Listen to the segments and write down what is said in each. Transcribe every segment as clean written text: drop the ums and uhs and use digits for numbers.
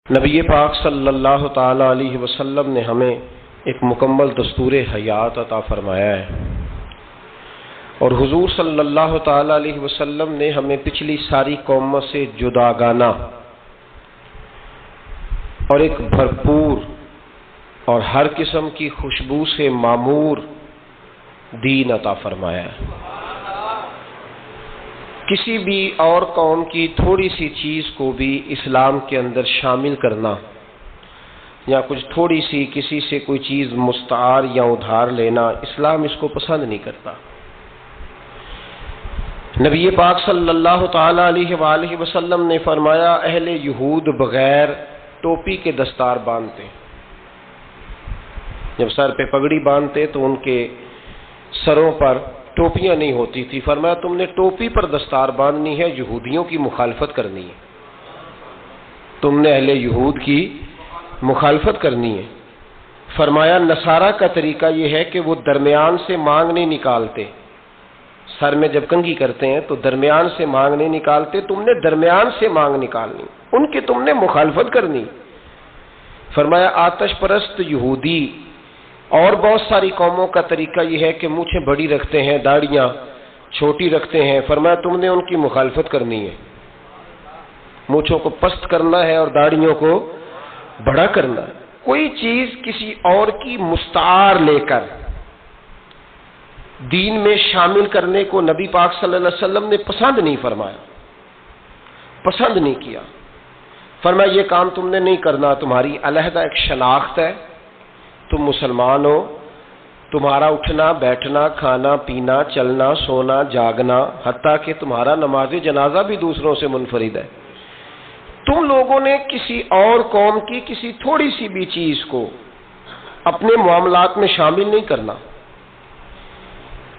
نبی پاک صلی اللہ تعالی علیہ وسلم نے ہمیں ایک مکمل دستور حیات عطا فرمایا ہے، اور حضور صلی اللہ تعالی علیہ وسلم نے ہمیں پچھلی ساری قوموں سے جداگانہ اور ایک بھرپور اور ہر قسم کی خوشبو سے معمور دین عطا فرمایا ہے۔ کسی بھی اور قوم کی تھوڑی سی چیز کو بھی اسلام کے اندر شامل کرنا یا کچھ تھوڑی سی کسی سے کوئی چیز مستعار یا ادھار لینا، اسلام اس کو پسند نہیں کرتا۔ نبی پاک صلی اللہ تعالی علیہ وآلہ وسلم نے فرمایا، اہل یہود بغیر ٹوپی کے دستار باندھتے، جب سر پہ پگڑی باندھتے تو ان کے سروں پر ٹوپیاں نہیں ہوتی تھی۔ فرمایا تم نے ٹوپی پر دستار باندھنی ہے، یہودیوں کی مخالفت کرنی ہے، تم نے اہل یہود کی مخالفت کرنی ہے۔ فرمایا نصارہ کا طریقہ یہ ہے کہ وہ درمیان سے مانگ نہیں نکالتے، سر میں جب کنگھی کرتے ہیں تو درمیان سے مانگ نہیں نکالتے، تم نے درمیان سے مانگ نکالنی، ان کی تم نے مخالفت کرنی۔ فرمایا آتش پرست یہودی اور بہت ساری قوموں کا طریقہ یہ ہے کہ مونچھیں بڑی رکھتے ہیں، داڑیاں چھوٹی رکھتے ہیں۔ فرمایا تم نے ان کی مخالفت کرنی ہے، مونچھوں کو پست کرنا ہے اور داڑیوں کو بڑا کرنا ہے۔ کوئی چیز کسی اور کی مستعار لے کر دین میں شامل کرنے کو نبی پاک صلی اللہ علیہ وسلم نے پسند نہیں فرمایا، پسند نہیں کیا۔ فرمایا یہ کام تم نے نہیں کرنا، تمہاری علیحدہ ایک شناخت ہے، تم مسلمان ہو، تمہارا اٹھنا بیٹھنا کھانا پینا چلنا سونا جاگنا حتیٰ کہ تمہارا نماز جنازہ بھی دوسروں سے منفرد ہے۔ تم لوگوں نے کسی اور قوم کی کسی تھوڑی سی بھی چیز کو اپنے معاملات میں شامل نہیں کرنا۔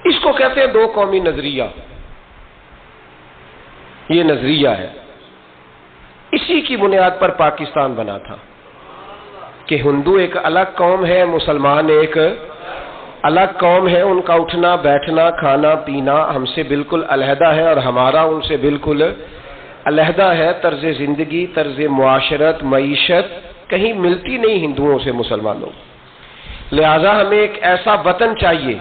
اس کو کہتے ہیں دو قومی نظریہ، یہ نظریہ ہے، اسی کی بنیاد پر پاکستان بنا تھا کہ ہندو ایک الگ قوم ہے، مسلمان ایک الگ قوم ہے، ان کا اٹھنا بیٹھنا کھانا پینا ہم سے بالکل علیحدہ ہے اور ہمارا ان سے بالکل علیحدہ ہے۔ طرز زندگی، طرز معاشرت، معیشت کہیں ملتی نہیں ہندوؤں سے مسلمانوں۔ لہذا ہمیں ایک ایسا وطن چاہیے،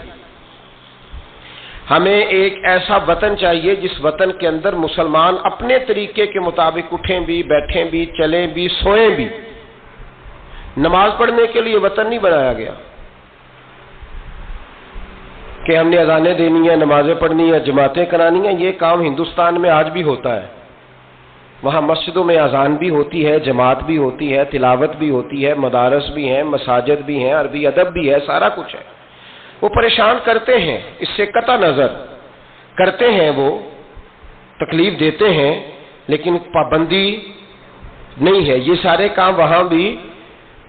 ہمیں ایک ایسا وطن چاہیے جس وطن کے اندر مسلمان اپنے طریقے کے مطابق اٹھیں بھی بیٹھیں بھی چلیں بھی سوئیں بھی۔ نماز پڑھنے کے لیے وطن نہیں بنایا گیا کہ ہم نے اذانیں دینی ہیں، نمازیں پڑھنی ہیں، جماعتیں کرانی ہیں۔ یہ کام ہندوستان میں آج بھی ہوتا ہے، وہاں مسجدوں میں اذان بھی ہوتی ہے، جماعت بھی ہوتی ہے، تلاوت بھی ہوتی ہے، مدارس بھی ہیں، مساجد بھی ہیں، عربی ادب بھی ہے، سارا کچھ ہے۔ وہ پریشان کرتے ہیں، اس سے قطع نظر کرتے ہیں، وہ تکلیف دیتے ہیں، لیکن پابندی نہیں ہے۔ یہ سارے کام وہاں بھی۔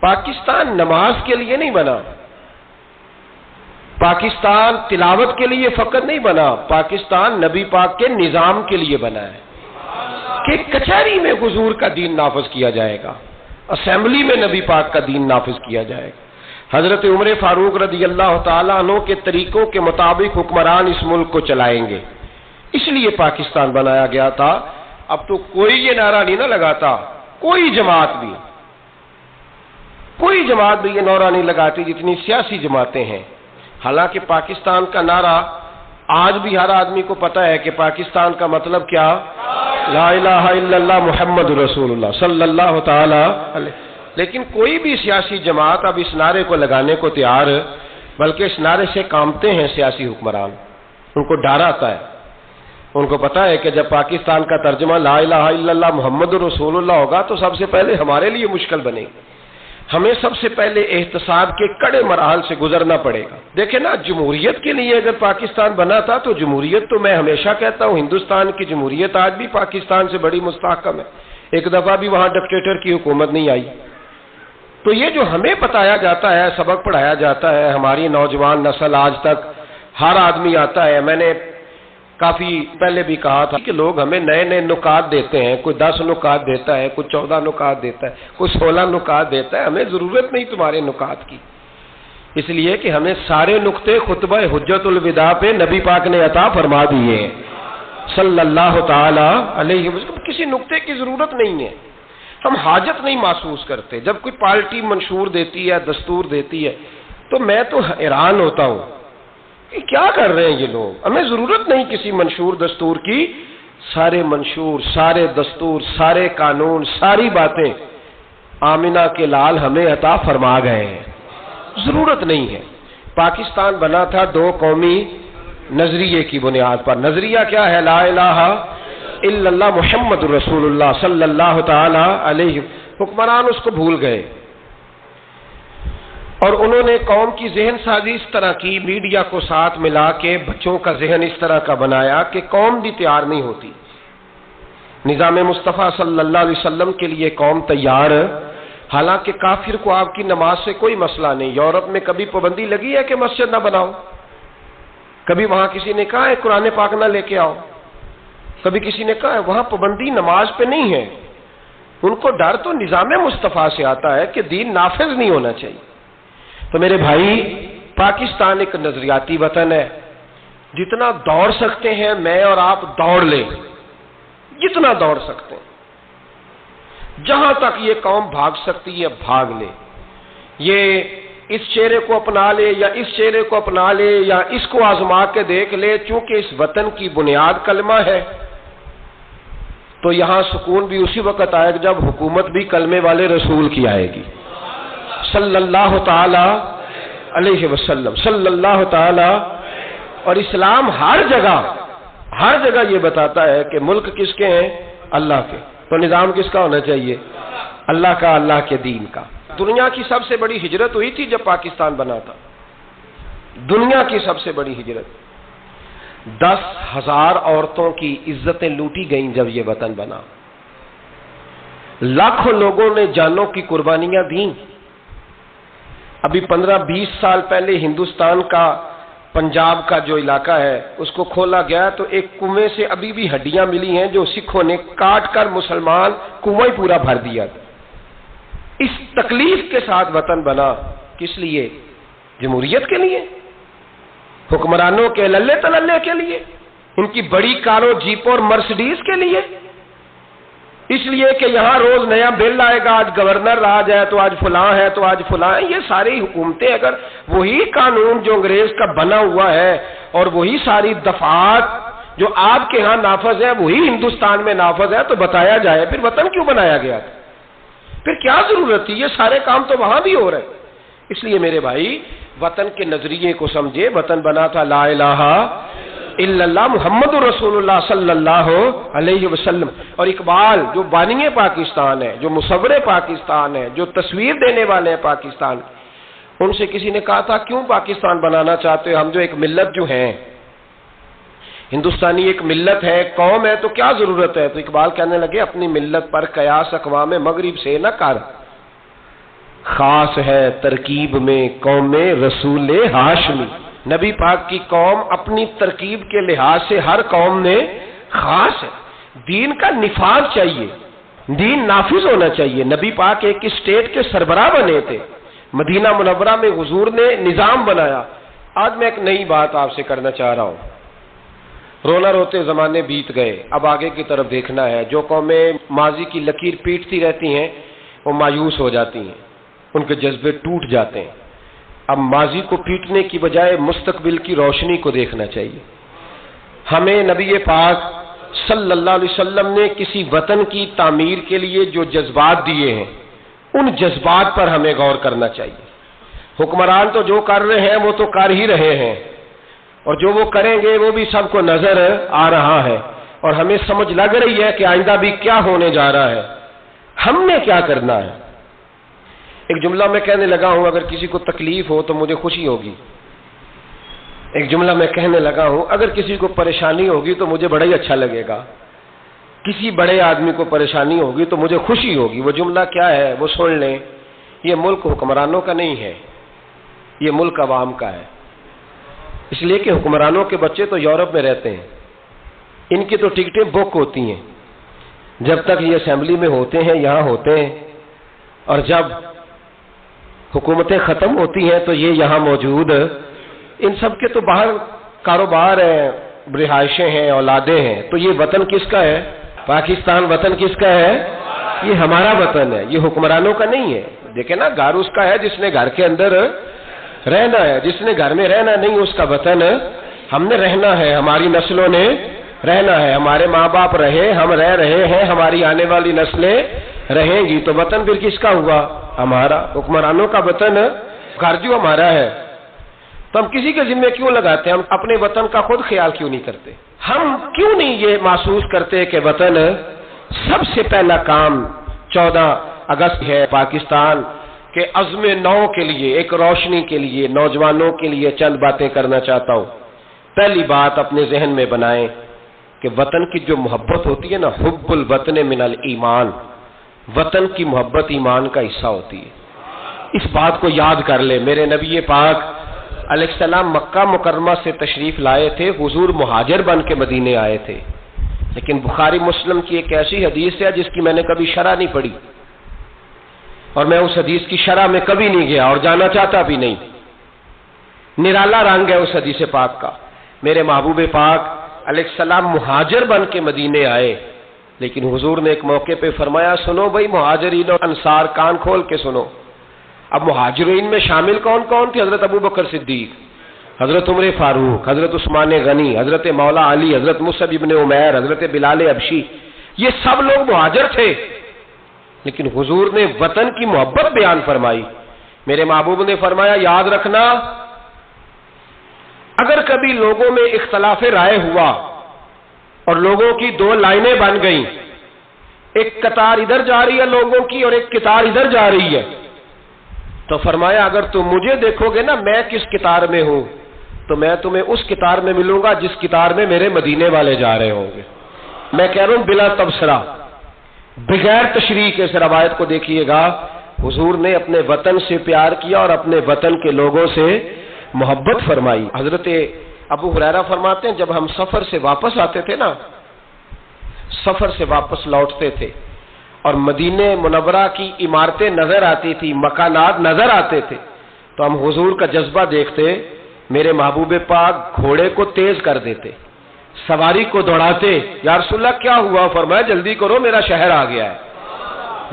پاکستان نماز کے لیے نہیں بنا، پاکستان تلاوت کے لیے فقط نہیں بنا، پاکستان نبی پاک کے نظام کے لیے بنا ہے کہ کچہری میں حضور کا دین نافذ کیا جائے گا، اسمبلی میں نبی پاک کا دین نافذ کیا جائے گا۔ حضرت عمر فاروق رضی اللہ تعالیٰ عنہ کے طریقوں کے مطابق حکمران اس ملک کو چلائیں گے، اس لیے پاکستان بنایا گیا تھا۔ اب تو کوئی یہ نعرہ نہیں نہ لگاتا، کوئی جماعت بھی یہ نعرہ نہیں لگاتی جتنی سیاسی جماعتیں ہیں۔ حالانکہ پاکستان کا نعرہ آج بھی ہر آدمی کو پتا ہے کہ پاکستان کا مطلب کیا، لا الہ الا اللہ محمد رسول اللہ صلی اللہ تعالی علیہ۔ لیکن کوئی بھی سیاسی جماعت اب اس نعرے کو لگانے کو تیار، بلکہ اس نعرے سے کانپتے ہیں سیاسی حکمران، ان کو ڈر آتا ہے، ان کو پتا ہے کہ جب پاکستان کا ترجمہ لا الہ الا اللہ محمد رسول اللہ ہوگا تو سب سے پہلے ہمارے لیے مشکل بنے گی، ہمیں سب سے پہلے احتساب کے کڑے مراحل سے گزرنا پڑے گا۔ دیکھیں نا، جمہوریت کے لیے اگر پاکستان بنا تھا تو جمہوریت تو میں ہمیشہ کہتا ہوں ہندوستان کی جمہوریت آج بھی پاکستان سے بڑی مستحکم ہے، ایک دفعہ بھی وہاں ڈکٹیٹر کی حکومت نہیں آئی۔ تو یہ جو ہمیں بتایا جاتا ہے، سبق پڑھایا جاتا ہے، ہماری نوجوان نسل آج تک ہر آدمی آتا ہے، میں نے کافی پہلے بھی کہا تھا کہ لوگ ہمیں نئے نئے نکات دیتے ہیں، کوئی 10 نکات دیتا ہے، کوئی 14 نکات دیتا ہے، کوئی 16 نکات دیتا ہے۔ ہمیں ضرورت نہیں تمہارے نکات کی، اس لیے کہ ہمیں سارے نقطے خطبہ حجت الوداع پہ نبی پاک نے عطا فرما دیے ہیں صلی اللہ تعالی علیہ وسلم، کسی نقطے کی ضرورت نہیں ہے۔ ہم حاجت نہیں محسوس کرتے. جب کوئی پارٹی منشور دیتی ہے، دستور دیتی ہے، تو میں تو حیران ہوتا ہوں کہ کیا کر رہے ہیں یہ لوگ. ہمیں ضرورت نہیں کسی منشور دستور کی. سارے منشور، سارے دستور، سارے قانون، ساری باتیں آمنہ کے لال ہمیں عطا فرما گئے ہیں. ضرورت نہیں ہے. پاکستان بنا تھا دو قومی نظریے کی بنیاد پر. نظریہ کیا ہے؟ لا الہ الا اللہ محمد رسول اللہ صلی اللہ تعالی علیہ. حکمران اس کو بھول گئے اور انہوں نے قوم کی ذہن سازی اس طرح کی، میڈیا کو ساتھ ملا کے بچوں کا ذہن اس طرح کا بنایا کہ قوم بھی تیار نہیں ہوتی. نظام مصطفیٰ صلی اللہ علیہ وسلم کے لیے قوم تیار، حالانکہ کافر کو آپ کی نماز سے کوئی مسئلہ نہیں. یورپ میں کبھی پابندی لگی ہے کہ مسجد نہ بناؤ؟ کبھی وہاں کسی نے کہا ہے قرآن پاک نہ لے کے آؤ؟ کبھی کسی نے کہا ہے؟ وہاں پابندی نماز پہ نہیں ہے. ان کو ڈر تو نظام مصطفیٰ سے آتا ہے کہ دین نافذ نہیں ہونا چاہیے. تو میرے بھائی، پاکستان ایک نظریاتی وطن ہے. جتنا دوڑ سکتے ہیں میں اور آپ دوڑ لیں، جتنا دوڑ سکتے ہیں. جہاں تک یہ قوم بھاگ سکتی ہے بھاگ لے. یہ اس چہرے کو اپنا لے یا اس چہرے کو اپنا لے یا اس کو آزما کے دیکھ لے. چونکہ اس وطن کی بنیاد کلمہ ہے تو یہاں سکون بھی اسی وقت آئے گا جب حکومت بھی کلمے والے رسول کی آئے گی صلی اللہ تعالی علیہ وسلم، صلی اللہ تعالی. اور اسلام ہر جگہ یہ بتاتا ہے کہ ملک کس کے ہیں؟ اللہ کے. تو نظام کس کا ہونا چاہیے؟ اللہ کا، اللہ کے دین کا. دنیا کی سب سے بڑی ہجرت ہوئی تھی جب پاکستان بنا تھا. دنیا کی سب سے بڑی ہجرت. 10,000 عورتوں کی عزتیں لوٹی گئیں جب یہ وطن بنا. لاکھوں لوگوں نے جانوں کی قربانیاں دیں. ابھی 15-20 سال پہلے ہندوستان کا پنجاب کا جو علاقہ ہے اس کو کھولا گیا تو ایک کنویں سے ابھی بھی ہڈیاں ملی ہیں جو سکھوں نے کاٹ کر مسلمان کنواں ہی پورا بھر دیا. اس تکلیف کے ساتھ وطن بنا. کس لیے؟ جمہوریت کے لیے، حکمرانوں کے للے تللے کے لیے، ان کی بڑی کاروں، جیپوں اور مرسڈیز کے لیے. اس لیے کہ یہاں روز نیا بل آئے گا، آج گورنر راج ہے تو آج فلاں ہے تو آج فلاں ہے. یہ ساری حکومتیں اگر وہی قانون جو انگریز کا بنا ہوا ہے اور وہی ساری دفعات جو آپ کے ہاں نافذ ہے وہی ہندوستان میں نافذ ہے تو بتایا جائے پھر وطن کیوں بنایا گیا تھا؟ پھر کیا ضرورت تھی؟ یہ سارے کام تو وہاں بھی ہو رہے. اس لیے میرے بھائی وطن کے نظریے کو سمجھے. وطن بنا تھا لا الہ الا اللہ محمد رسول اللہ صلی اللہ علیہ وسلم. اور اقبال جو بانی پاکستان ہے، جو مصور پاکستان ہے، جو تصویر دینے والے ہیں پاکستان، ان سے کسی نے کہا تھا کیوں پاکستان بنانا چاہتے ہو؟ ہم جو ایک ملت جو ہیں، ہندوستانی ایک ملت ہے، قوم ہے، تو کیا ضرورت ہے؟ تو اقبال کہنے لگے اپنی ملت پر قیاس اقوام مغرب سے نہ کر، خاص ہے ترکیب میں قوم رسول ہاشمی. نبی پاک کی قوم اپنی ترکیب کے لحاظ سے ہر قوم نے خاص ہے. دین کا نفاذ چاہیے، دین نافذ ہونا چاہیے. نبی پاک ایک اسٹیٹ کے سربراہ بنے تھے. مدینہ منورہ میں حضور نے نظام بنایا. آج میں ایک نئی بات آپ سے کرنا چاہ رہا ہوں. رونا روتے زمانے بیت گئے، اب آگے کی طرف دیکھنا ہے. جو قومیں ماضی کی لکیر پیٹتی رہتی ہیں وہ مایوس ہو جاتی ہیں، ان کے جذبے ٹوٹ جاتے ہیں. اب ماضی کو پیٹنے کی بجائے مستقبل کی روشنی کو دیکھنا چاہیے. ہمیں نبی پاک صلی اللہ علیہ وسلم نے کسی وطن کی تعمیر کے لیے جو جذبات دیے ہیں ان جذبات پر ہمیں غور کرنا چاہیے. حکمران تو جو کر رہے ہیں وہ تو کر ہی رہے ہیں، اور جو وہ کریں گے وہ بھی سب کو نظر آ رہا ہے، اور ہمیں سمجھ لگ رہی ہے کہ آئندہ بھی کیا ہونے جا رہا ہے. ہم نے کیا کرنا ہے؟ ایک جملہ میں کہنے لگا ہوں، اگر کسی کو تکلیف ہو تو مجھے خوشی ہوگی. ایک جملہ میں کہنے لگا ہوں، اگر کسی کو پریشانی ہوگی تو مجھے بڑا ہی اچھا لگے گا. کسی بڑے آدمی کو پریشانی ہوگی تو مجھے خوشی ہوگی. وہ جملہ کیا ہے وہ سن لیں. یہ ملک حکمرانوں کا نہیں ہے، یہ ملک عوام کا ہے. اس لیے کہ حکمرانوں کے بچے تو یورپ میں رہتے ہیں، ان کی تو ٹکٹیں بک ہوتی ہیں. جب تک یہ اسمبلی میں ہوتے ہیں یہاں ہوتے ہیں، اور جب حکومتیں ختم ہوتی ہیں تو یہ یہاں موجود. ان سب کے تو باہر کاروبار ہیں، رہائشیں ہیں، اولادیں ہیں. تو یہ وطن کس کا ہے؟ پاکستان وطن کس کا ہے؟ یہ ہمارا وطن ہے، یہ حکمرانوں کا نہیں ہے۔ دیکھیں نا، گھر اس کا ہے جس نے گھر کے اندر رہنا ہے، جس نے گھر میں رہنا نہیں اس کا وطن ہم نے رہنا ہے، ہماری نسلوں نے رہنا ہے، ہمارے ماں باپ رہے، ہم رہ رہے ہیں، ہماری آنے والی نسلیں رہیں گی، تو وطن پھر کس کا ہوا؟ ہمارا۔ حکمرانوں کا وطن گھر جو ہمارا ہے، تو ہم کسی کے ذمہ کیوں لگاتے ہیں؟ ہم اپنے وطن کا خود خیال کیوں نہیں کرتے؟ ہم کیوں نہیں یہ محسوس کرتے کہ وطن سب سے پہلا کام 14 اگست ہے پاکستان کے عزم نو کے لیے، ایک روشنی کے لیے، نوجوانوں کے لیے چند باتیں کرنا چاہتا ہوں۔ پہلی بات اپنے ذہن میں بنائیں کہ وطن کی جو محبت ہوتی ہے نا، حب الوطن من الایمان، وطن کی محبت ایمان کا حصہ ہوتی ہے۔ اس بات کو یاد کر لے۔ میرے نبی پاک علیہ السلام مکہ مکرمہ سے تشریف لائے تھے، حضور مہاجر بن کے مدینے آئے تھے، لیکن بخاری مسلم کی ایک ایسی حدیث ہے جس کی میں نے کبھی شرح نہیں پڑھی، اور میں اس حدیث کی شرح میں کبھی نہیں گیا اور جانا چاہتا بھی نہیں۔ نرالا رنگ ہے اس حدیث پاک کا۔ میرے محبوب پاک علیہ السلام مہاجر بن کے مدینے آئے، لیکن حضور نے ایک موقع پہ فرمایا، سنو بھائی مہاجرین اور انصار، کان کھول کے سنو۔ اب مہاجرین میں شامل کون کون تھے؟ حضرت ابو بکر صدیق، حضرت عمر فاروق، حضرت عثمان غنی، حضرت مولا علی، حضرت مصعب ابن عمیر، حضرت بلال حبشی، یہ سب لوگ مہاجر تھے، لیکن حضور نے وطن کی محبت بیان فرمائی۔ میرے محبوب نے فرمایا، یاد رکھنا اگر کبھی لوگوں میں اختلاف رائے ہوا اور لوگوں کی دو لائنیں بن گئیں، ایک قطار ادھر جا رہی ہے لوگوں کی اور ایک قطار ادھر جا رہی ہے، تو فرمایا اگر تم مجھے دیکھو گے نا میں کس قطار میں ہوں، تو میں تمہیں اس قطار میں ملوں گا جس قطار میں میرے مدینے والے جا رہے ہوں گے۔ میں کہہ رہا ہوں بلا تبصرہ، بغیر تشریح کے اس روایت کو دیکھیے گا، حضور نے اپنے وطن سے پیار کیا اور اپنے وطن کے لوگوں سے محبت فرمائی۔ حضرت ابو ہریرہ فرماتے ہیں جب ہم سفر سے واپس آتے تھے نا، سفر سے واپس لوٹتے تھے اور مدینہ منورہ کی عمارتیں نظر آتی تھی، مکانات نظر آتے تھے، تو ہم حضور کا جذبہ دیکھتے، میرے محبوب پاک گھوڑے کو تیز کر دیتے، سواری کو دوڑاتے، یا رسول اللہ کیا ہوا؟ فرمایا جلدی کرو میرا شہر آ گیا ہے،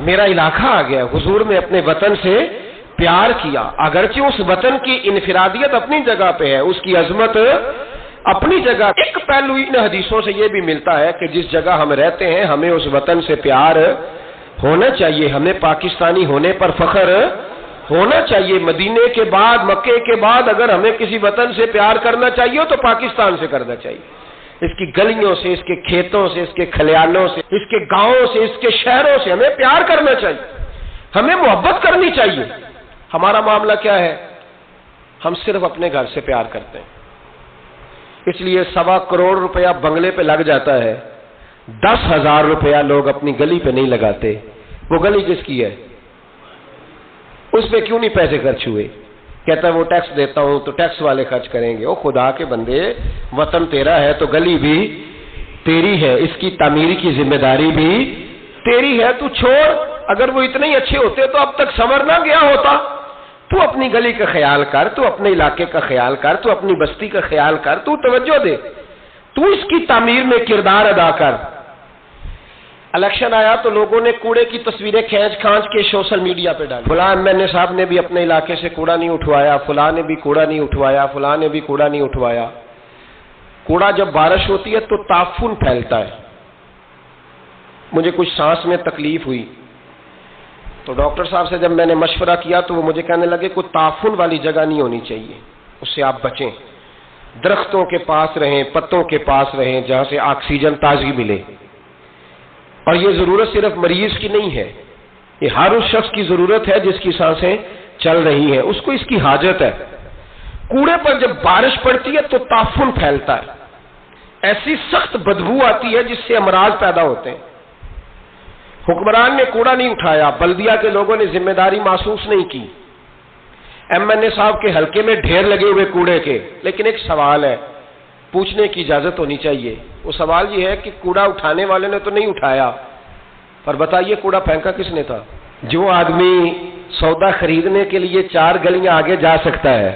میرا علاقہ آ گیا ہے۔ حضور نے اپنے وطن سے پیار کیا، اگرچہ اس وطن کی انفرادیت اپنی جگہ پہ ہے، اس کی عظمت اپنی جگہ۔ ایک پہلو ان حدیثوں سے یہ بھی ملتا ہے کہ جس جگہ ہم رہتے ہیں ہمیں اس وطن سے پیار ہونا چاہیے، ہمیں پاکستانی ہونے پر فخر ہونا چاہیے۔ مدینے کے بعد، مکے کے بعد اگر ہمیں کسی وطن سے پیار کرنا چاہیے تو پاکستان سے کرنا چاہیے، اس کی گلیوں سے، اس کے کھیتوں سے، اس کے کھلیانوں سے، اس کے گاؤں سے، اس کے شہروں سے ہمیں پیار کرنا چاہیے، ہمیں محبت کرنی چاہیے۔ ہمارا معاملہ کیا ہے؟ ہم صرف اپنے گھر سے پیار کرتے ہیں، اس لیے 1.25 کروڑ روپیہ بنگلے پہ لگ جاتا ہے، 10,000 روپیہ لوگ اپنی گلی پہ نہیں لگاتے۔ وہ گلی کس کی ہے؟ اس پہ کیوں نہیں پیسے خرچ ہوئے؟ کہتا ہے وہ ٹیکس دیتا ہوں تو ٹیکس والے خرچ کریں گے۔ او خدا کے بندے، وطن تیرا ہے تو گلی بھی تیری ہے، اس کی تعمیر کی ذمہ داری بھی تیری ہے، تو چھوڑ۔ اگر وہ اتنے ہی اچھے ہوتے تو اب تک سنور نہ گیا ہوتا۔ تو اپنی گلی کا خیال کر، تو اپنے علاقے کا خیال کر، تو اپنی بستی کا خیال کر، تو توجہ دے، تو اس کی تعمیر میں کردار ادا کر۔ الیکشن آیا تو لوگوں نے کوڑے کی تصویریں کھینچ کھانچ کے سوشل میڈیا پہ ڈالی، فلاں ایم صاحب نے بھی اپنے علاقے سے کوڑا نہیں اٹھوایا، فلاں نے بھی کوڑا نہیں اٹھوایا، فلاں نے بھی کوڑا نہیں اٹھوایا۔ کوڑا جب بارش ہوتی ہے تو تعفن پھیلتا ہے۔ مجھے کچھ سانس میں تکلیف ہوئی تو ڈاکٹر صاحب سے جب میں نے مشورہ کیا تو وہ مجھے کہنے لگے کوئی تعفن والی جگہ نہیں ہونی چاہیے، اس سے آپ بچیں، درختوں کے پاس رہیں، پتوں کے پاس رہیں جہاں سے آکسیجن تازگی ملے۔ اور یہ ضرورت صرف مریض کی نہیں ہے، یہ ہر اس شخص کی ضرورت ہے جس کی سانسیں چل رہی ہیں، اس کو اس کی حاجت ہے۔ کوڑے پر جب بارش پڑتی ہے تو تعفن پھیلتا ہے، ایسی سخت بدبو آتی ہے جس سے امراض پیدا ہوتے ہیں۔ حکمران نے کوڑا نہیں اٹھایا، بلدیہ کے لوگوں نے ذمہ داری محسوس نہیں کی، ایم صاحب کے حلقے میں ڈھیر لگے ہوئے کوڑے کے، لیکن ایک سوال ہے، پوچھنے کی اجازت ہونی چاہیے۔ وہ سوال یہ ہے کہ کوڑا اٹھانے والے نے تو نہیں اٹھایا، پر بتائیے کوڑا پھینکا کس نے تھا؟ جو آدمی سودا خریدنے کے لیے 4 گلیاں آگے جا سکتا ہے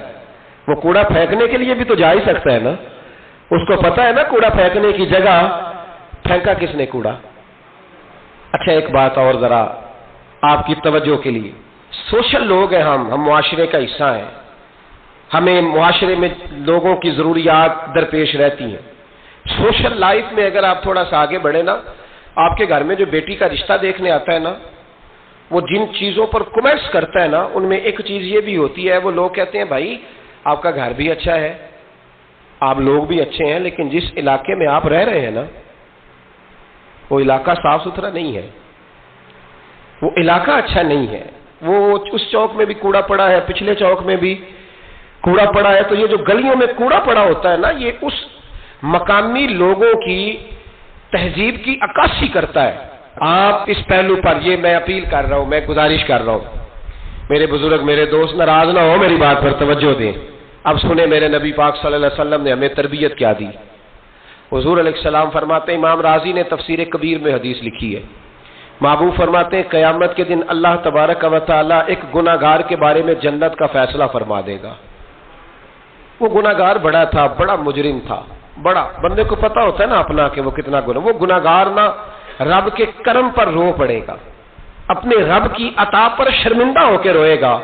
وہ کوڑا پھینکنے کے لیے بھی تو جا ہی سکتا ہے نا، اس کو پتا ہے نا کوڑا پھینکنے کی جگہ، پھینکا کس نے کوڑا؟ اچھا ایک بات اور ذرا آپ کی توجہ کے لیے، سوشل لوگ ہیں ہم معاشرے کا حصہ ہیں، ہمیں معاشرے میں لوگوں کی ضروریات درپیش رہتی ہیں۔ سوشل لائف میں اگر آپ تھوڑا سا آگے بڑھیں نا، آپ کے گھر میں جو بیٹی کا رشتہ دیکھنے آتا ہے نا، وہ جن چیزوں پر کمنٹس کرتا ہے نا، ان میں ایک چیز یہ بھی ہوتی ہے، وہ لوگ کہتے ہیں بھائی آپ کا گھر بھی اچھا ہے، آپ لوگ بھی اچھے ہیں، لیکن جس علاقے میں آپ رہ رہے ہیں نا، وہ علاقہ صاف ستھرا نہیں ہے، وہ علاقہ اچھا نہیں ہے، وہ اس چوک میں بھی کوڑا پڑا ہے، پچھلے چوک میں بھی کوڑا پڑا ہے۔ تو یہ جو گلیوں میں کوڑا پڑا ہوتا ہے نا، یہ اس مقامی لوگوں کی تہذیب کی عکاسی کرتا ہے۔ آپ اس پہلو پر یہ میں اپیل کر رہا ہوں، میں گزارش کر رہا ہوں، میرے بزرگ میرے دوست ناراض نہ ہو، میری بات پر توجہ دیں۔ اب سنیں میرے نبی پاک صلی اللہ علیہ وسلم نے ہمیں تربیت کیا دی۔ حضور علیہ السلام فرماتے ہیں، امام رازی نے تفسیر کبیر میں حدیث لکھی ہے، محبوب فرماتے ہیں قیامت کے دن اللہ تبارک و تعالی ایک گناہگار کے بارے میں جنت کا فیصلہ فرما دے گا۔ وہ گناہگار بڑا تھا، بڑا مجرم تھا، بڑا، بندے کو پتا ہوتا ہے نا اپنا کہ وہ کتنا گناہ، وہ گناہگار نہ رب کے کرم پر رو پڑے گا، اپنے رب کی عطا پر شرمندہ ہو کے روئے گا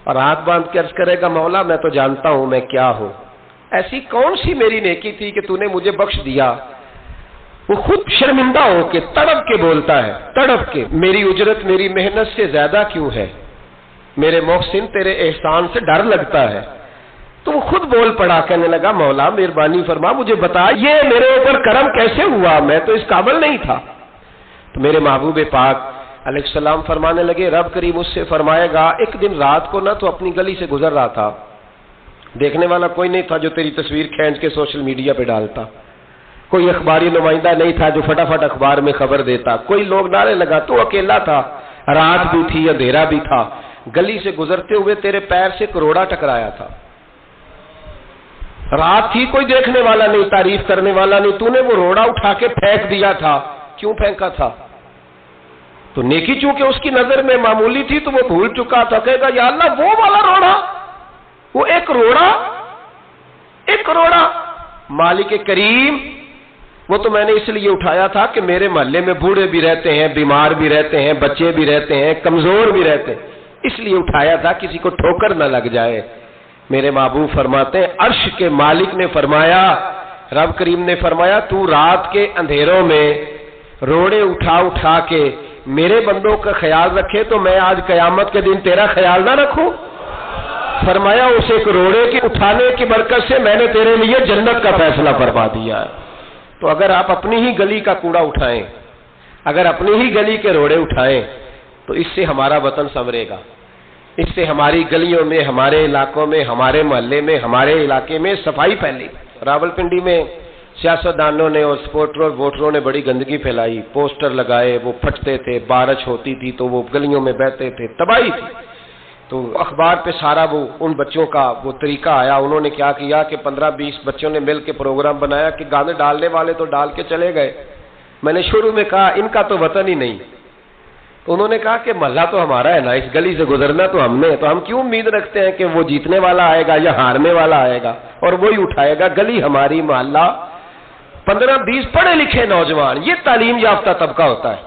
اور ہاتھ باندھ کے عرض کرے گا مولا میں تو جانتا ہوں میں کیا ہوں، ایسی کون سی میری نیکی تھی کہ تو نے مجھے بخش دیا۔ وہ خود شرمندہ ہو کے تڑپ کے بولتا ہے، تڑپ کے، میری اجرت میری محنت سے زیادہ کیوں ہے، میرے محسن تیرے احسان سے ڈر لگتا ہے۔ تو وہ خود بول پڑا، کہنے لگا مولا مہربانی فرما مجھے بتا یہ میرے اوپر کرم کیسے ہوا، میں تو اس قابل نہیں تھا۔ تو میرے محبوب پاک علیہ السلام فرمانے لگے، رب کریم اس سے فرمائے گا ایک دن رات کو نہ تو اپنی گلی سے گزر رہا تھا، دیکھنے والا کوئی نہیں تھا جو تیری تصویر کھینچ کے سوشل میڈیا پہ ڈالتا، کوئی اخباری نمائندہ نہیں تھا جو فٹافٹ اخبار میں خبر دیتا، کوئی لوگ نعرے لگا، تو اکیلا تھا، رات بھی تھی اندھیرا بھی تھا، گلی سے گزرتے ہوئے تیرے پیر سے کروڑا ٹکرایا تھا، رات تھی کوئی دیکھنے والا نہیں، تعریف کرنے والا نہیں، تو نے وہ روڑا اٹھا کے پھینک دیا تھا، کیوں پھینکا تھا؟ تو نیکی چونکہ اس کی نظر میں معمولی تھی تو وہ بھول چکا تھا، کہے گا یا اللہ وہ والا روڑا، وہ ایک روڑا مالک کریم، وہ تو میں نے اس لیے اٹھایا تھا کہ میرے محلے میں بوڑھے بھی رہتے ہیں، بیمار بھی رہتے ہیں، بچے بھی رہتے ہیں، کمزور بھی رہتے ہیں، اس لیے اٹھایا تھا کسی کو ٹھوکر نہ لگ جائے۔ میرے محبوب فرماتے ہیں عرش کے مالک نے فرمایا، رب کریم نے فرمایا تو رات کے اندھیروں میں روڑے اٹھا اٹھا کے میرے بندوں کا خیال رکھے تو میں آج قیامت کے دن تیرا خیال نہ رکھوں؟ فرمایا اس ایک روڑے کے اٹھانے کی برکت سے میں نے تیرے لیے جنت کا فیصلہ فرما دیا ہے۔ تو اگر آپ اپنی ہی گلی کا کوڑا اٹھائیں، اگر اپنی ہی گلی کے روڑے اٹھائیں تو اس سے ہمارا وطن سنورے گا، اس سے ہماری گلیوں میں، ہمارے علاقوں میں، ہمارے محلے میں، ہمارے علاقے میں صفائی پھیلے گی۔ راولپنڈی میں سیاستدانوں نے اور سپورٹروں اور ووٹروں نے بڑی گندگی پھیلائی، پوسٹر لگائے، وہ پھٹتے تھے، بارش ہوتی تھی تو وہ گلیوں میں بہتے تھے، تباہی تھی۔ تو اخبار پہ سارا وہ ان بچوں کا وہ طریقہ آیا، انہوں نے کیا کیا کہ 15-20 بچوں نے مل کے پروگرام بنایا کہ گانے ڈالنے والے تو ڈال کے چلے گئے، میں نے شروع میں کہا ان کا تو وطن ہی نہیں، تو انہوں نے کہا کہ محلہ تو ہمارا ہے نا، اس گلی سے گزرنا تو ہم نے، تو ہم کیوں امید رکھتے ہیں کہ وہ جیتنے والا آئے گا یا ہارنے والا آئے گا اور وہی اٹھائے گا، گلی ہماری، محلہ۔ 15-20 پڑھے لکھے نوجوان، یہ تعلیم یافتہ طبقہ ہوتا ہے۔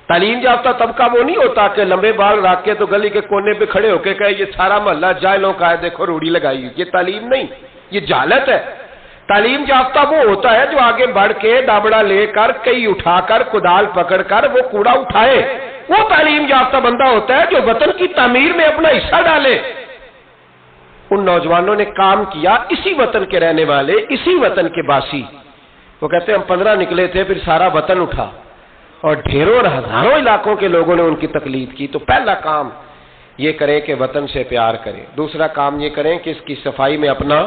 تعلیم یافتہ طبقہ وہ نہیں ہوتا کہ لمبے بال رکھ کے تو گلی کے کونے پہ کھڑے ہو کے کہے یہ سارا محلہ جاہلوں کا ہے، دیکھو روڑی لگائی، یہ تعلیم نہیں، یہ جہالت ہے۔ تعلیم یافتہ وہ ہوتا ہے جو آگے بڑھ کے دابڑا لے کر، کئی اٹھا کر، کدال پکڑ کر وہ کوڑا اٹھائے، وہ تعلیم یافتہ بندہ ہوتا ہے جو وطن کی تعمیر میں اپنا حصہ ڈالے۔ ان نوجوانوں نے کام کیا، اسی وطن کے رہنے والے، اسی وطن کے باسی، وہ کہتے ہیں ہم 15 نکلے تھے، پھر سارا وطن اٹھا اور ڈھیروں اور ہزاروں علاقوں کے لوگوں نے ان کی تقلید کی۔ تو پہلا کام یہ کریں کہ وطن سے پیار کریں، دوسرا کام یہ کریں کہ اس کی صفائی میں اپنا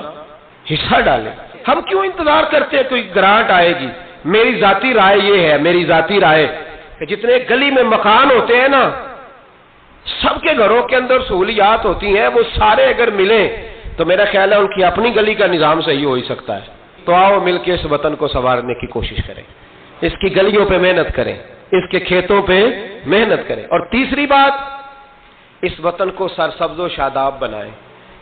حصہ ڈالیں۔ ہم کیوں انتظار کرتے ہیں کوئی گرانٹ آئے گی؟ میری ذاتی رائے یہ ہے، میری ذاتی رائے کہ جتنے گلی میں مکان ہوتے ہیں نا، سب کے گھروں کے اندر سہولیات ہوتی ہیں، وہ سارے اگر ملیں تو میرا خیال ہے ان کی اپنی گلی کا نظام صحیح ہو ہی سکتا ہے۔ تو آؤ مل کے اس وطن کو سنوارنے کی کوشش کریں، اس کی گلیوں پہ محنت کریں، اس کے کھیتوں پہ محنت کریں۔ اور تیسری بات، اس وطن کو سرسبز و شاداب بنائیں۔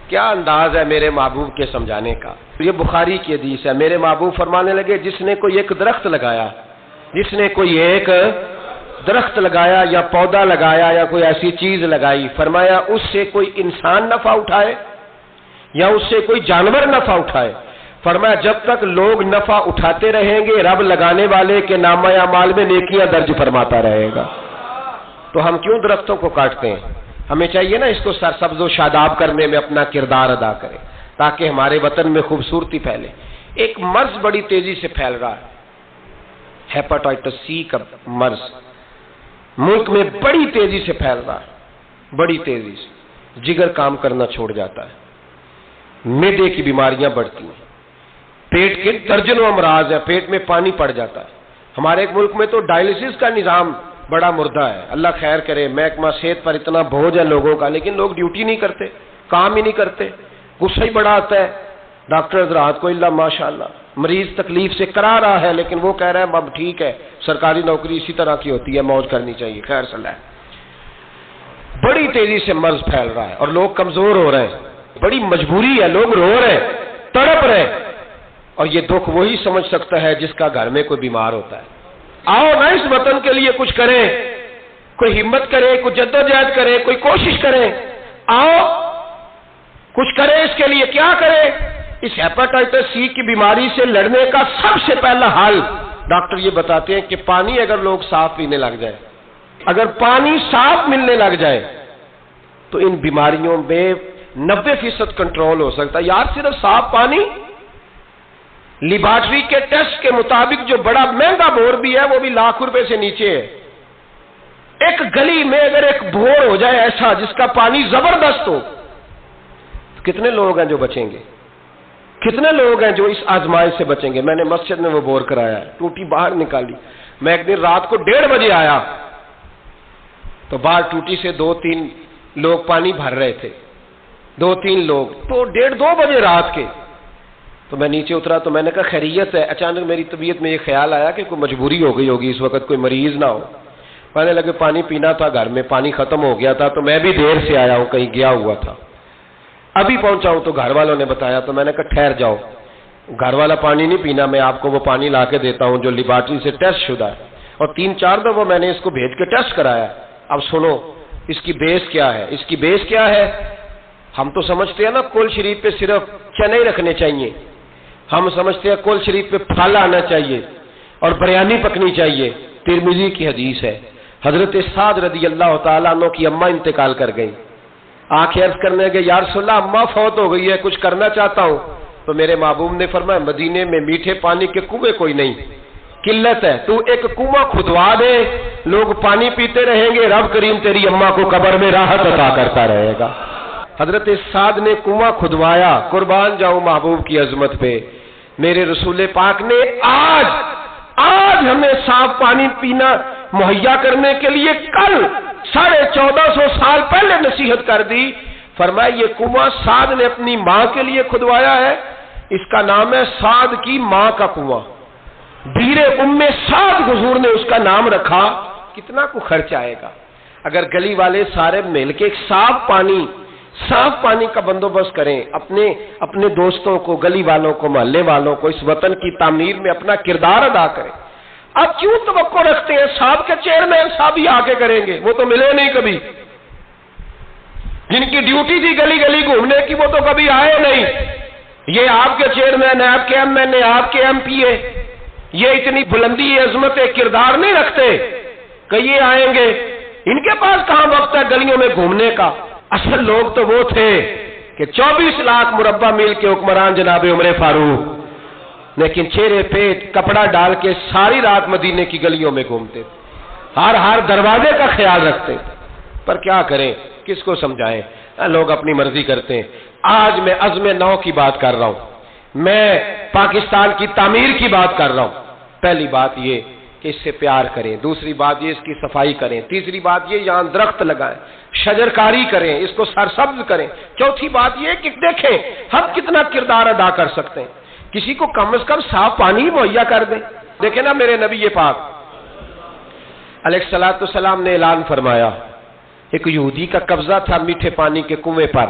کیا انداز ہے میرے محبوب کے سمجھانے کا، یہ بخاری کی حدیث ہے۔ میرے محبوب فرمانے لگے جس نے کوئی ایک درخت لگایا، جس نے کوئی ایک درخت لگایا یا پودا لگایا یا کوئی ایسی چیز لگائی، فرمایا اس سے کوئی انسان نفع اٹھائے یا اس سے کوئی جانور نفع اٹھائے، فرمایا جب تک لوگ نفع اٹھاتے رہیں گے رب لگانے والے کے نامہ اعمال میں نیکیاں درج فرماتا رہے گا۔ تو ہم کیوں درختوں کو کاٹتے ہیں؟ ہمیں چاہیے نا اس کو سرسبز و شاداب کرنے میں اپنا کردار ادا کریں تاکہ ہمارے وطن میں خوبصورتی پھیلے۔ ایک مرض بڑی تیزی سے پھیل رہا ہے، ہیپاٹائٹس سی کا مرض ملک میں بڑی تیزی سے پھیل رہا ہے، بڑی تیزی سے جگر کام کرنا چھوڑ جاتا ہے، معدے کی بیماریاں بڑھتی ہیں، پیٹ کے درجنوں امراض ہیں، پیٹ میں پانی پڑ جاتا ہے۔ ہمارے ایک ملک میں تو ڈائلسس کا نظام بڑا مردہ ہے، اللہ خیر کرے، محکمہ صحت پر اتنا بوجھ ہے لوگوں کا، لیکن لوگ ڈیوٹی نہیں کرتے، کام ہی نہیں کرتے، غصہ ہی بڑا آتا ہے ڈاکٹر حضرات کو، اللہ ماشاءاللہ مریض تکلیف سے کرا رہا ہے لیکن وہ کہہ رہا ہے اب ٹھیک ہے، سرکاری نوکری اسی طرح کی ہوتی ہے، موج کرنی چاہیے، خیر صلاح ہے۔ بڑی تیزی سے مرض پھیل رہا ہے اور لوگ کمزور ہو رہے ہیں، بڑی مجبوری ہے، لوگ رو رہے ہیں، تڑپ رہے ہیں، اور یہ دکھ وہی سمجھ سکتا ہے جس کا گھر میں کوئی بیمار ہوتا ہے۔ آؤ نا اس وطن کے لیے کچھ کریں، کوئی ہمت کرے، کوئی جدوجہد کرے، کوئی کوشش کرے، آؤ کچھ کریں اس کے لیے۔ کیا کریں؟ اس ہیپاٹائٹس سی کی بیماری سے لڑنے کا سب سے پہلا حل ڈاکٹر یہ بتاتے ہیں کہ پانی اگر لوگ صاف پینے لگ جائے، اگر پانی صاف ملنے لگ جائے تو ان بیماریوں میں 90% کنٹرول ہو سکتا ہے۔ یار صرف صاف پانی، لیبارٹری کے ٹیسٹ کے مطابق جو بڑا مہنگا بور بھی ہے وہ بھی لاکھ روپے سے نیچے ہے۔ ایک گلی میں اگر ایک بور ہو جائے ایسا جس کا پانی زبردست ہو تو کتنے لوگ ہیں جو بچیں گے؟ کتنے لوگ ہیں جو اس آزمائش سے بچیں گے؟ میں نے مسجد میں وہ بور کرایا ہے، ٹوٹی باہر نکالی، میں ایک دن رات کو 1:30 بجے آیا تو باہر ٹوٹی سے 2-3 لوگ پانی بھر رہے تھے، 2-3 لوگ، تو 1:30-2 بجے رات کے، تو میں نیچے اترا تو میں نے کہا خیریت ہے؟ اچانک میری طبیعت میں یہ خیال آیا کہ کوئی مجبوری ہو گئی ہوگی اس وقت، کوئی مریض نہ ہو، پہلے لگے پانی پینا تھا، گھر میں پانی ختم ہو گیا تھا تو میں بھی دیر سے آیا ہوں، کہیں گیا ہوا تھا، ابھی پہنچا ہوں تو گھر والوں نے بتایا تو میں نے کہا ٹھہر جاؤ، گھر والا پانی نہیں پینا، میں آپ کو وہ پانی لا کے دیتا ہوں جو لیبارٹری سے ٹیسٹ شدہ ہے، اور 3-4 دفعہ میں نے اس کو بھیج کے ٹیسٹ کرایا۔ اب سنو اس کی بیس کیا ہے، اس کی بیس کیا ہے؟ ہم تو سمجھتے ہیں نا کل شریف پہ صرف چنے رکھنے چاہیے، ہم سمجھتے ہیں کل شریف پہ پھل آنا چاہیے اور بریانی پکنی چاہیے۔ ترمذی کی حدیث ہے، حضرت سعد رضی اللہ تعالیٰ عنہ کی اماں انتقال کر گئی، آنکھیں عرض کرنے گے یا رسول اللہ اماں فوت ہو گئی ہے، کچھ کرنا چاہتا ہوں، تو میرے محبوب نے فرمایا مدینے میں میٹھے پانی کے کنویں کوئی نہیں، قلت ہے، تو ایک کنواں کھدوا دے، لوگ پانی پیتے رہیں گے، رب کریم تیری اماں کو قبر میں راحت عطا کرتا رہے گا۔ حضرت سعد نے کنواں کھدوایا، قربان جاؤں محبوب کی عظمت پہ، میرے رسول پاک نے آج ہمیں صاف پانی پینا مہیا کرنے کے لیے کل 1450 سال پہلے نصیحت کر دی، فرمایا یہ کنواں سعد نے اپنی ماں کے لیے کھدوایا ہے، اس کا نام ہے سعد کی ماں کا کنواں، بیر ام سعد حضور نے اس کا نام رکھا۔ کتنا کو خرچ آئے گا اگر گلی والے سارے مل کے صاف پانی کا بندوبست کریں، اپنے دوستوں کو، گلی والوں کو، محلے والوں کو اس وطن کی تعمیر میں اپنا کردار ادا کریں۔ اب کیوں توقع رکھتے ہیں صاحب کے چیئرمین صاحب ہی آ کے کریں گے؟ وہ تو ملے نہیں کبھی، جن کی ڈیوٹی تھی گلی گلی گھومنے کی وہ تو کبھی آئے نہیں۔ یہ آپ کے چیئرمین، آپ کے ایم این اے، آپ کے ایم پی اے، یہ اتنی بلندی عظمت کردار نہیں رکھتے کہ یہ آئیں گے، ان کے پاس کہاں وقت ہے گلیوں میں گھومنے کا؟ اصل لوگ تو وہ تھے کہ 24 لاکھ مربع میل کے حکمران جناب عمر فاروق، لیکن چہرے پہ کپڑا ڈال کے ساری رات مدینے کی گلیوں میں گھومتے تھے، ہر دروازے کا خیال رکھتے تھے، پر کیا کریں، کس کو سمجھائیں، لوگ اپنی مرضی کرتے ہیں۔ آج میں عزم نو کی بات کر رہا ہوں، میں پاکستان کی تعمیر کی بات کر رہا ہوں۔ پہلی بات یہ کہ اس سے پیار کریں، دوسری بات یہ اس کی صفائی کریں، تیسری بات یہ یہاں درخت لگائیں، شجرکاری کریں، اس کو سرسبز کریں، چوتھی بات یہ کہ دیکھیں ہم کتنا کردار ادا کر سکتے ہیں، کسی کو کم از کم صاف پانی مہیا کر دیں۔ دیکھیں نا میرے نبی پاک علیہ الصلوۃ والسلام نے اعلان فرمایا، ایک یہودی کا قبضہ تھا میٹھے پانی کے کنویں پر،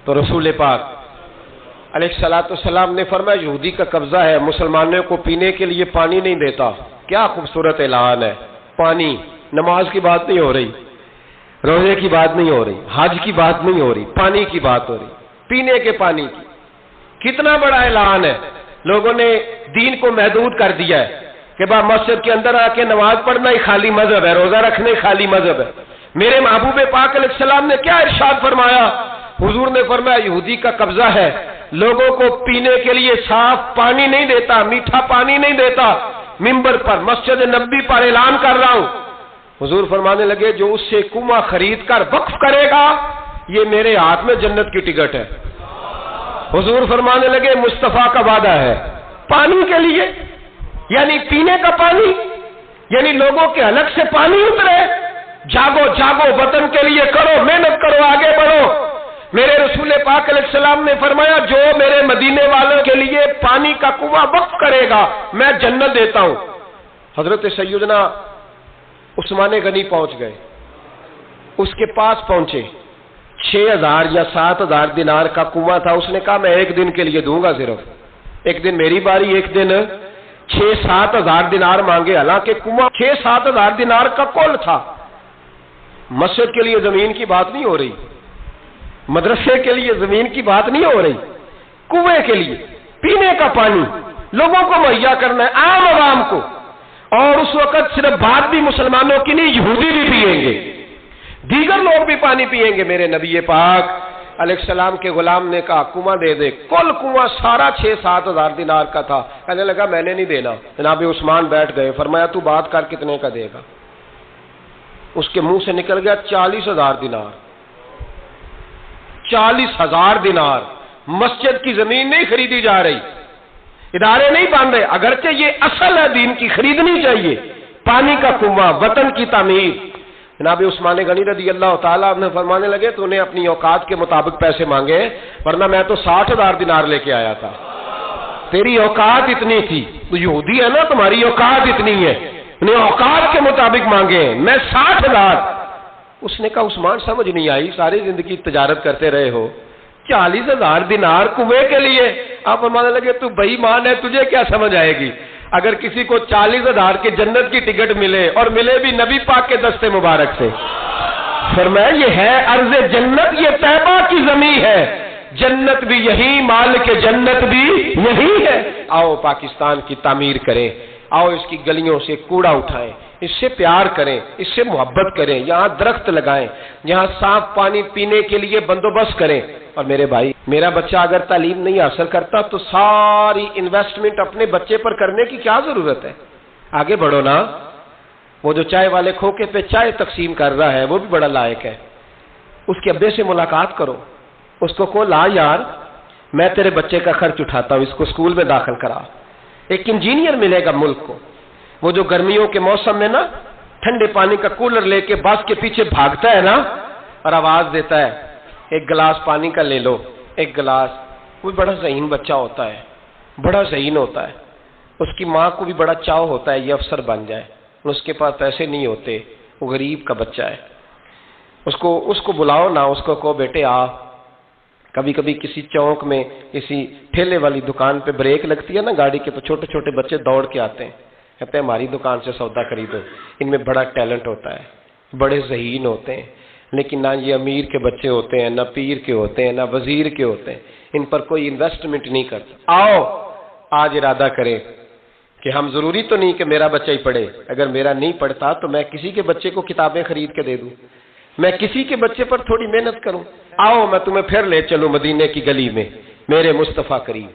تو رسول پاک علیہ الصلوۃ والسلام نے فرمایا یہودی کا قبضہ ہے، مسلمانوں کو پینے کے لیے پانی نہیں دیتا۔ کیا خوبصورت اعلان ہے، پانی نماز کی بات نہیں ہو رہی، روزے کی بات نہیں ہو رہی، حج کی بات نہیں ہو رہی، پانی کی بات ہو رہی، پینے کے پانی کی۔ کتنا بڑا اعلان ہے، لوگوں نے دین کو محدود کر دیا ہے کہ با مسجد کے اندر آ کے نماز پڑھنا ہی خالی مذہب ہے، روزہ رکھنا ہی خالی مذہب ہے۔ میرے محبوب پاک علیہ السلام نے کیا ارشاد فرمایا؟ حضور نے فرمایا یہودی کا قبضہ ہے، لوگوں کو پینے کے لیے صاف پانی نہیں دیتا، میٹھا پانی نہیں دیتا، منبر پر مسجد نبوی پر اعلان کر رہا ہوں۔ حضور فرمانے لگے جو اس سے کنواں خرید کر وقف کرے گا یہ میرے ہاتھ میں جنت کی ٹکٹ ہے۔ حضور فرمانے لگے مصطفیٰ کا وعدہ ہے پانی کے لیے، یعنی پینے کا پانی، یعنی لوگوں کے حلق سے پانی اترے۔ جاگو جاگو، وطن کے لیے کرو، محنت کرو، آگے بڑھو۔ میرے رسول پاک علیہ السلام نے فرمایا جو میرے مدینے والوں کے لیے پانی کا کنواں وقف کرے گا میں جنت دیتا ہوں۔ حضرت سیدنا عثمان غنی پہنچ گئے، اس کے پاس پہنچے، 6,000 یا 7,000 دینار کا کنواں تھا۔ اس نے کہا میں ایک دن کے لیے دوں گا، صرف ایک دن میری باری، ایک دن 6-7 دینار مانگے، حالانکہ کنواں 6-7 دینار کا کل تھا۔ مسجد کے لیے زمین کی بات نہیں ہو رہی، مدرسے کے لیے زمین کی بات نہیں ہو رہی، کنویں کے لیے پینے کا پانی لوگوں کو مہیا کرنا ہے، عام عوام کو۔ اور اس وقت صرف بات بھی مسلمانوں کی نہیں، یہودی بھی پیئیں گے، دیگر لوگ بھی پانی پیئیں گے۔ میرے نبی پاک علیہ السلام کے غلام نے کہا کنواں دے دے۔ کل کنواں سارا 6-7 دینار کا تھا۔ کہنے لگا میں نے نہیں دینا۔ جناب عثمان بیٹھ گئے، فرمایا تو بات کر کتنے کا دے گا؟ اس کے منہ سے نکل گیا 40,000 دینار۔ 40,000 دینار۔ مسجد کی زمین نہیں خریدی جا رہی، ادارے نہیں بن رہے، اگرچہ یہ اصل ہے دین کی، خریدنی چاہیے۔ پانی کا کنواں، وطن کی تعمیر۔ جناب عثمان غنی رضی اللہ تعالیٰ عنہ فرمانے لگے تو نے اپنی اوقات کے مطابق پیسے مانگے، ورنہ میں تو 60,000 دینار لے کے آیا تھا، تیری اوقات اتنی تھی، تو یہودی ہے نا، تمہاری اوقات اتنی ہے، نے اوقات کے مطابق مانگے، میں 60,000۔ اس نے کہا عثمان سمجھ نہیں آئی، ساری زندگی تجارت کرتے رہے ہو، 40,000 دینار کنویں کے لیے؟ آپ فرمانے لگے تو بے ایمان ہے، تجھے کیا سمجھ آئے گی؟ اگر کسی کو 40,000 کی جنت کی ٹکٹ ملے اور ملے بھی نبی پاک کے دستے مبارک سے، فرمایا یہ ہے ارض جنت، یہ طیبہ کی زمین ہے، جنت بھی یہی، مال کے جنت بھی یہی ہے۔ آؤ پاکستان کی تعمیر کریں، آؤ اس کی گلیوں سے کوڑا اٹھائیں، اس سے پیار کریں، اس سے محبت کریں، یہاں درخت لگائیں، یہاں صاف پانی پینے کے لیے بندوبست کریں۔ اور میرے بھائی، میرا بچہ اگر تعلیم نہیں حاصل کرتا تو ساری انویسٹمنٹ اپنے بچے پر کرنے کی کیا ضرورت ہے؟ آگے بڑھو نا۔ وہ جو چائے والے کھوکے پہ چائے تقسیم کر رہا ہے وہ بھی بڑا لائق ہے، اس کے ابے سے ملاقات کرو، اس کو کہو لا یار میں تیرے بچے کا خرچ اٹھاتا ہوں، اس کو اسکول میں داخل کرا۔ ایک انجینئر ملے گا ملک کو، وہ جو گرمیوں کے موسم میں نا ٹھنڈے پانی کا کولر لے کے بس کے پیچھے بھاگتا ہے نا اور آواز دیتا ہے ایک گلاس پانی کا لے لو، ایک گلاس۔ وہ بڑا ذہین بچہ ہوتا ہے، بڑا ذہین ہوتا ہے، اس کی ماں کو بھی بڑا چاؤ ہوتا ہے یہ افسر بن جائے، اس کے پاس پیسے نہیں ہوتے، وہ غریب کا بچہ ہے۔ اس کو بلاؤ نا، اس کو کہو بیٹے آ۔ کبھی کبھی کسی چوک میں کسی ٹھیلے والی دکان پہ بریک لگتی ہے نا گاڑی کے، تو چھوٹے چھوٹے بچے دوڑ کے آتے ہیں، کہتے ہیں ہماری دکان سے سودا خریدو۔ ان میں بڑا ٹیلنٹ ہوتا ہے، بڑے ذہین ہوتے ہیں، لیکن نہ یہ امیر کے بچے ہوتے ہیں، نہ پیر کے ہوتے ہیں، نہ وزیر کے ہوتے ہیں، ان پر کوئی انویسٹمنٹ نہیں کرتا۔ آؤ آج ارادہ کریں کہ ہم ضروری تو نہیں کہ میرا بچہ ہی پڑھے، اگر میرا نہیں پڑھتا تو میں کسی کے بچے کو کتابیں خرید کے دے دوں، میں کسی کے بچے پر تھوڑی محنت کروں۔ آؤ میں تمہیں پھر لے چلوں مدینے کی گلی میں، میرے مصطفیٰ کریم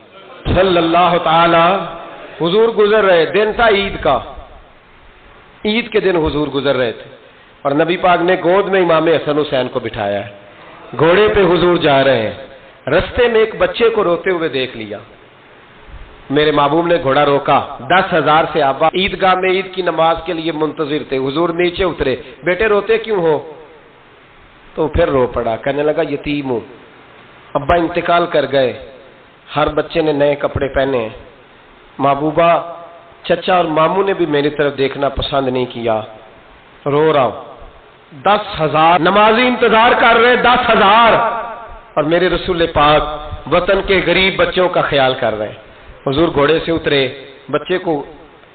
صلی اللہ تعالی۔ حضور گزر رہے، دن تھا عید کا، عید کے دن حضور گزر رہے تھے اور نبی پاک نے گود میں امام حسن حسین کو بٹھایا ہے، گھوڑے پہ حضور جا رہے ہیں، رستے میں ایک بچے کو روتے ہوئے دیکھ لیا، میرے محبوب نے گھوڑا روکا، 10,000 سے آبا عیدگاہ میں عید کی نماز کے لیے منتظر تھے، حضور نیچے اترے، بیٹے روتے کیوں ہو؟ تو پھر رو پڑا، کہنے لگا یتیم ہوں، ابا انتقال کر گئے، ہر بچے نے نئے کپڑے پہنے ہیں، محبوبہ چچا اور ماموں نے بھی میری طرف دیکھنا پسند نہیں کیا، رو رہا ہوں۔ 10,000 نمازی انتظار کر رہے، 10,000، اور میرے رسول پاک وطن کے غریب بچوں کا خیال کر رہے ہیں۔ حضور گھوڑے سے اترے، بچے کو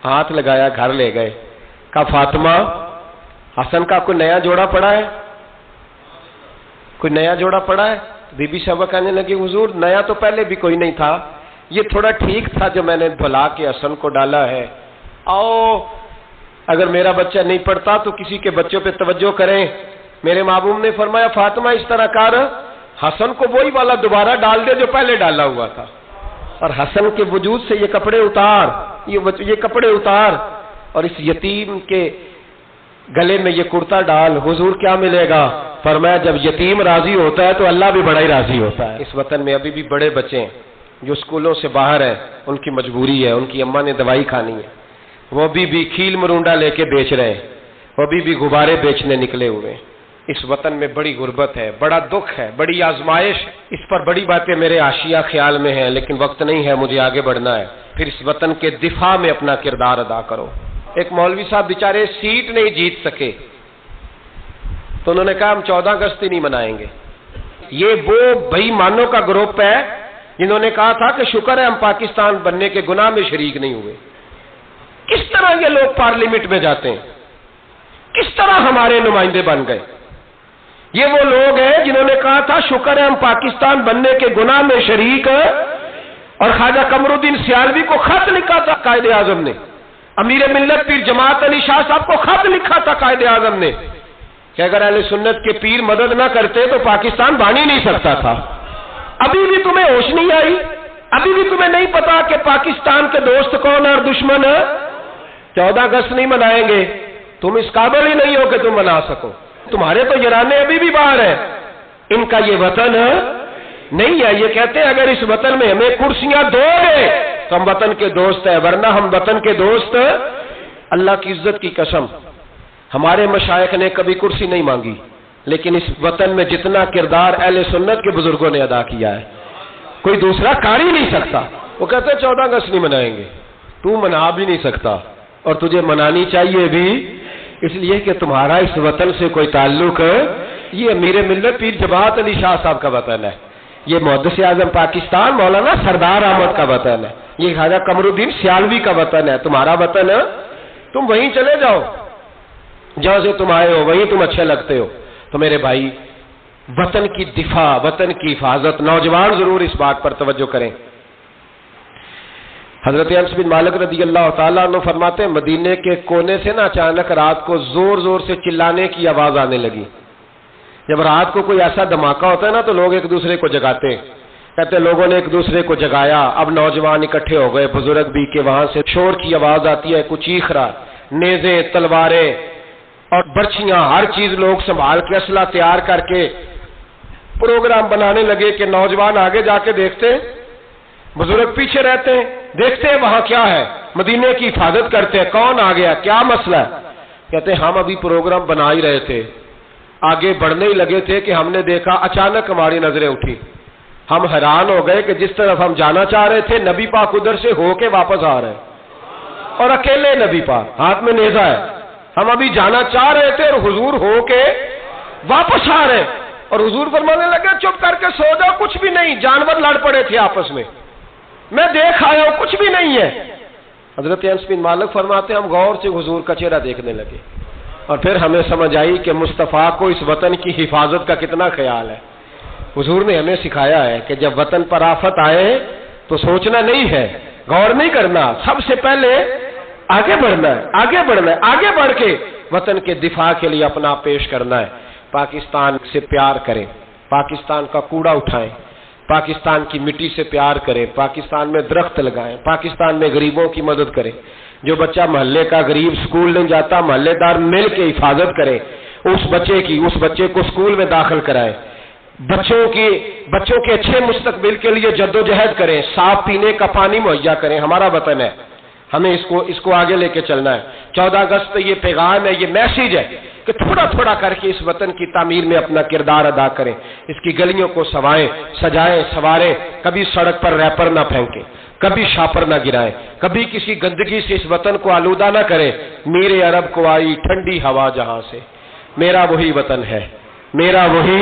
ہاتھ لگایا، گھر لے گئے، کہا فاطمہ حسن کا کوئی نیا جوڑا پڑا ہے؟ کوئی نیا جوڑا پڑا ہے؟ بی بی صاحبہ کہنے لگی حضور نیا تو پہلے بھی کوئی نہیں تھا، یہ تھوڑا ٹھیک تھا جو میں نے بھلا کے حسن کو ڈالا ہے، آؤ اگر میرا بچہ نہیں پڑھتا تو کسی کے بچوں پہ توجہ کریں۔ میرے محبوب نے فرمایا فاطمہ اس طرح کر، حسن کو وہی والا دوبارہ ڈال دے جو پہلے ڈالا ہوا تھا، اور حسن کے وجود سے یہ کپڑے اتار، یہ کپڑے اتار، اور اس یتیم کے گلے میں یہ کرتا ڈال۔ حضور کیا ملے گا؟ فرمایا جب یتیم راضی ہوتا ہے تو اللہ بھی بڑا ہی راضی ہوتا ہے۔ اس وطن میں ابھی بھی بڑے بچے ہیں جو اسکولوں سے باہر ہیں، ان کی مجبوری ہے، ان کی اماں نے دوائی کھانی ہے، وہ بھی کھیل مرونڈا لے کے بیچ رہے ہیں، وہ بھی غبارے بیچنے نکلے ہوئے ہیں۔ اس وطن میں بڑی غربت ہے، بڑا دکھ ہے، بڑی آزمائش، اس پر بڑی باتیں میرے آشیہ خیال میں ہیں لیکن وقت نہیں ہے، مجھے آگے بڑھنا ہے۔ پھر اس وطن کے دفاع میں اپنا کردار ادا کرو۔ ایک مولوی صاحب بیچارے سیٹ نہیں جیت سکے تو انہوں نے کہا ہم 14 اگست ہی نہیں منائیں گے۔ یہ وہ بے ایمانوں کا گروپ ہے جنہوں نے کہا تھا کہ شکر ہے ہم پاکستان بننے کے گناہ میں شریک نہیں ہوئے۔ کس طرح یہ لوگ پارلیمنٹ میں جاتے ہیں؟ کس طرح ہمارے نمائندے بن گئے؟ یہ وہ لوگ ہیں جنہوں نے کہا تھا شکر ہے ہم پاکستان بننے کے گناہ میں شریک ہیں، اور خواجہ قمر الدین سیالوی کو خط لکھا تھا قائد اعظم نے، امیر ملت پیر جماعت علی شاہ صاحب کو خط لکھا تھا قائد اعظم نے کہ اگر اہل سنت کے پیر مدد نہ کرتے تو پاکستان بن ہی نہیں سکتا تھا۔ ابھی بھی تمہیں ہوش نہیں آئی؟ ابھی بھی تمہیں نہیں پتا کہ پاکستان کے دوست کون اور دشمن؟ 14 اگست نہیں منائیں گے، تم اس قابل ہی نہیں ہو کہ تم منا سکو، تمہارے تو یرانے ابھی بھی باہر ہیں، ان کا یہ وطن نہیں ہے۔ یہ کہتے ہیں اگر اس وطن میں ہمیں کرسیاں دو گے تو ہم وطن کے دوست ہیں، ورنہ ہم وطن کے دوست۔ اللہ کی عزت کی قسم، ہمارے مشائخ نے کبھی کرسی نہیں مانگی، لیکن اس وطن میں جتنا کردار اہل سنت کے بزرگوں نے ادا کیا ہے کوئی دوسرا کر ہی نہیں سکتا۔ وہ کہتے ہیں 14 اگست نہیں منائیں گے، تو منا بھی نہیں سکتا اور تجھے منانی چاہیے بھی، اس لیے کہ تمہارا اس وطن سے کوئی تعلق ہے۔ یہ امیر ملت پیر جماعت علی شاہ صاحب کا وطن ہے، یہ محدث اعظم پاکستان مولانا سردار احمد کا وطن ہے، یہ خواجہ قمر الدین سیالوی کا وطن ہے، تمہارا وطن ہے، تم وہیں چلے جاؤ جہاں سے تم آئے ہو، وہیں تم اچھے لگتے ہو۔ تو میرے بھائی وطن کی دفاع، وطن کی حفاظت، نوجوان ضرور اس بات پر توجہ کریں۔ حضرت انس بن مالک رضی اللہ تعالیٰ عنہ فرماتے ہیں مدینے کے کونے سے نا اچانک رات کو زور زور سے چلانے کی آواز آنے لگی۔ جب رات کو کوئی ایسا دھماکہ ہوتا ہے نا تو لوگ ایک دوسرے کو جگاتے ہیں، کہتے ہیں لوگوں نے ایک دوسرے کو جگایا، اب نوجوان اکٹھے ہو گئے، بزرگ بھی، کہ وہاں سے شور کی آواز آتی ہے، کچھ چیخ رہا، نیزیں، تلواریں اور برچیاں، ہر چیز لوگ سنبھال کے اسلحہ تیار کر کے پروگرام بنانے لگے کہ نوجوان آگے جا کے دیکھتے ہیں، بزرگ پیچھے رہتے ہیں، دیکھتے ہیں وہاں کیا ہے، مدینے کی حفاظت کرتے ہیں، کون آ گیا، کیا مسئلہ ہے؟ کہتے ہیں ہم ابھی پروگرام بنا ہی رہے تھے، آگے بڑھنے ہی لگے تھے کہ ہم نے دیکھا، اچانک ہماری نظریں اٹھی، ہم حیران ہو گئے کہ جس طرف ہم جانا چاہ رہے تھے نبی پاک ادھر سے ہو کے واپس آ رہے ہیں، اور اکیلے نبی پاک، ہاتھ میں نیزہ ہے، ہم ابھی جانا چاہ رہے تھے اور حضور ہو کے واپس آ رہے، اور حضور فرمانے لگے چپ کر کے سو جاؤ، کچھ بھی نہیں، جانور لڑ پڑے تھے آپس میں، میں دیکھ آیا ہوں، کچھ بھی نہیں ہے۔ حضرت انس بن مالک فرماتے ہم غور سے حضور کا چہرہ دیکھنے لگے، اور پھر ہمیں سمجھ آئی کہ مصطفیٰ کو اس وطن کی حفاظت کا کتنا خیال ہے۔ حضور نے ہمیں سکھایا ہے کہ جب وطن پر آفت آئے تو سوچنا نہیں ہے، غور نہیں کرنا، سب سے پہلے آگے بڑھنا ہے، آگے بڑھنا ہے، آگے بڑھ کے وطن کے دفاع کے لیے اپنا پیش کرنا ہے۔ پاکستان سے پیار کریں، پاکستان کا کوڑا اٹھائیں، پاکستان کی مٹی سے پیار کریں، پاکستان میں درخت لگائیں، پاکستان میں غریبوں کی مدد کریں، جو بچہ محلے کا غریب سکول نہیں جاتا محلے دار مل کے حفاظت کریں اس بچے کو سکول میں داخل کرائیں، بچوں کے اچھے مستقبل کے لیے جدوجہد کریں، صاف پینے کا پانی مہیا کریں، ہمارا وطن ہے، ہمیں اس کو آگے لے کے چلنا ہے۔ 14 اگست پہ یہ پیغام ہے، یہ میسیج ہے کہ تھوڑا تھوڑا کر کے اس وطن کی تعمیر میں اپنا کردار ادا کریں، اس کی گلیوں کو سجائیں سواریں، کبھی سڑک پر ریپر نہ پھینکیں، کبھی شاپر نہ گرائیں، کبھی کسی گندگی سے اس وطن کو آلودہ نہ کریں۔ میرے عرب کو آئی ٹھنڈی ہوا جہاں سے، میرا وہی وطن ہے، میرا وہی